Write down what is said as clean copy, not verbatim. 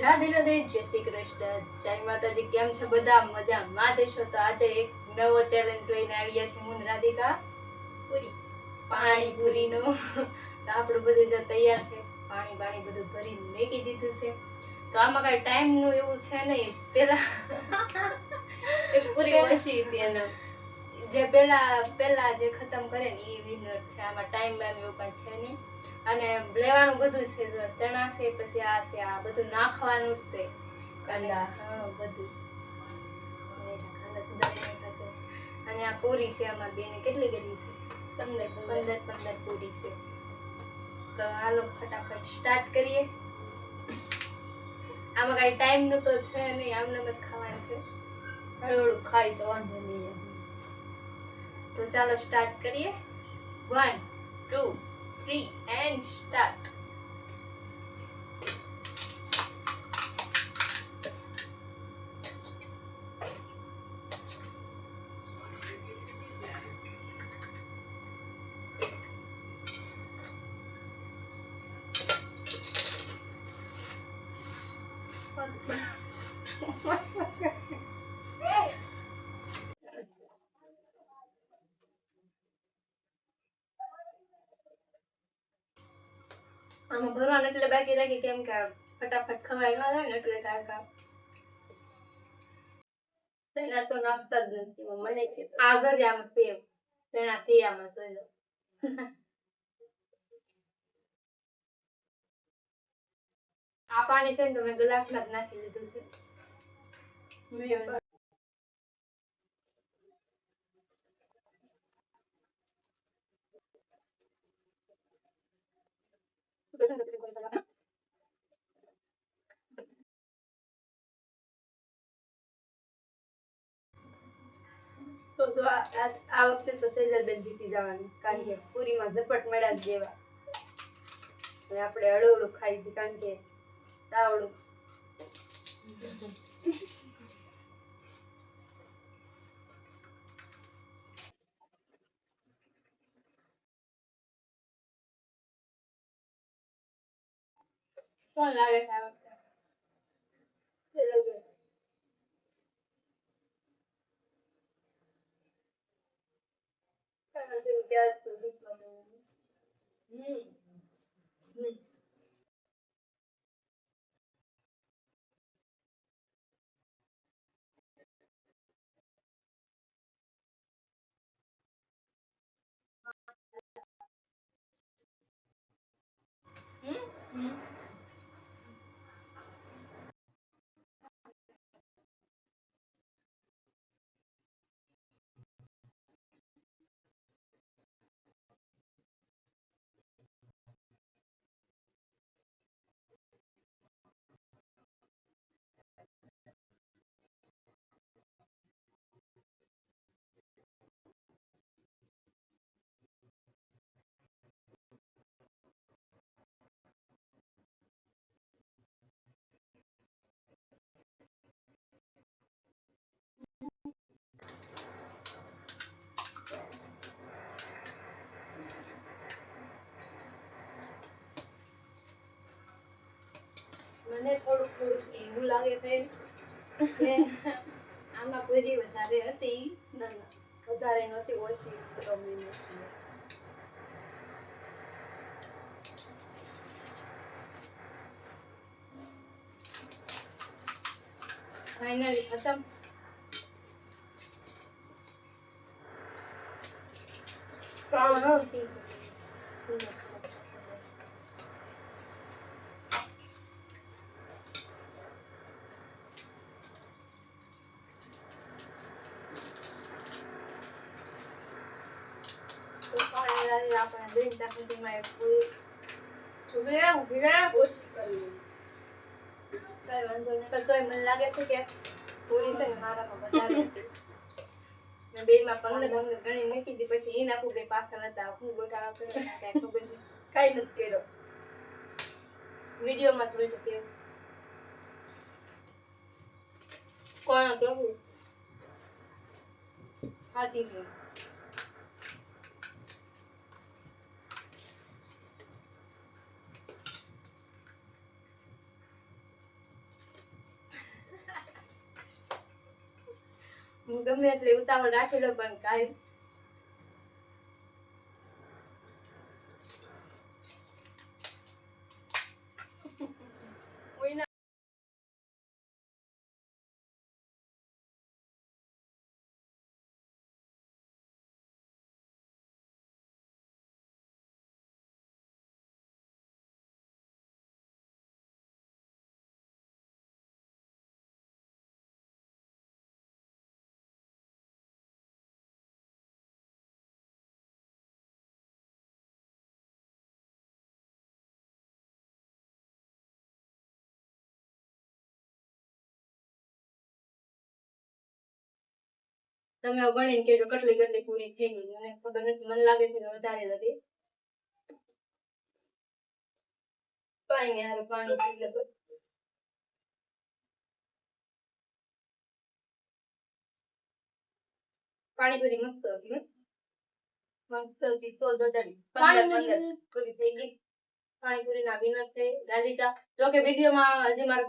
રાધે રાધે, જય શ્રી કૃષ્ણ, જય માતાજી. કેમ છો બધા? મજામાં જશો? તો આજે એક નવો ચેલેન્જ લઈને આવ્યા છે હું રાધિકા પૂરી પાણીપુરીનો. તો આપણું બધું જે તૈયાર છે, પાણી બધું ભરીને મેકી દીધું છે. તો આમાં કઈ ટાઈમ નું એવું છે નહીં. પેલા એક પૂરી ઓછી હતી અને જે પેલા જે ખતમ કરે ને એ વિનર છે. આમાં ટાઈમ એવું કઈ છે નહીં. અને લેવાનું બધું છે, ચણા છે, પછી આ છે, આ બધું નાખવાનું જ તે કાંદા. બધું કાંદા સુધારી નાખશે. અને આ પૂરી છે અમાર બેને કેટલી કરી છે? 15 પૂરી છે. તો હાલો ફટાફટ સ્ટાર્ટ કરીએ. આમાં કઈ ટાઈમ નું તો છે નહીં, આમને મત ખાવાનું છે. હળવું ખાઈ તો વાંધો નહીં. તો ચાલો સ્ટાર્ટ કરીએ. 1 2 3 and start. આમાં ભરવાનું એટલે બાકી રાખી કેમ કે ફટાફટ ખવાય ના જાય ને એટલે કાકા તેના તો નાખતા જ નથી. મને કે આગળ આમ સેવ તેના તે આમાં જોઈ લો. આ પાણી છે ને તો મેં ગ્લાસમાં જ નાખી દીધું છે. તો જો આ વખતે તો સેજલબેન જીતી જવાની, કારણ કે પૂરીમાં ઝપટ મળ્યા જ જેવા. અને આપણે હળવળું ખાઈ હતી કારણ કે તાવડું કોણ લાગે છે આ વખતે? સેજલબેન. ત્યાર સુધી મને થોડુંક એવું લાગે છે કે આમાં પૂરી વધારે હતી. ના વધારે નહોતી, ઓછી કમી નથી. ફાઇનલી ખતમ. આપણે બેન ચાકુમાં એક પૂરી ઓછી કરી. કઈ વાંધો નહીં, પણ તોય મને લાગે છે કે પૂરી છે ને મારામાં વધારે હતી. મેં બેમાં 15 ગણી મૂકી હતી, પછી એ નાખું બે પાછળ હતા. હું ગોટાળા કર્યો કઈ ખબર નહીં, કઈ નથી કર્યો. વિડીયોમાં જોઈ શકે કોણ કેવું ખાધી ગઈ. હું ગમે એટલે ઉતાવળ રાખી લો પણ કાંઈ કોઈ ના તમે ગણીને કહેજો કેટલી કેટલી પૂરી થઈ ગઈ મને ખબર નથી મને લાગે છે કે વધારે હતી કઈ નહીં હારું પાણી પી લે બસ. પાણીપુરી મસ્ત હતી હો. મસ્ત હતી તો દદાડી 15 પૂરી થઈ ગઈ પાણીપુરી ના વિનર છે રાધિકા જો કે વિડીયોમાં હજી મારો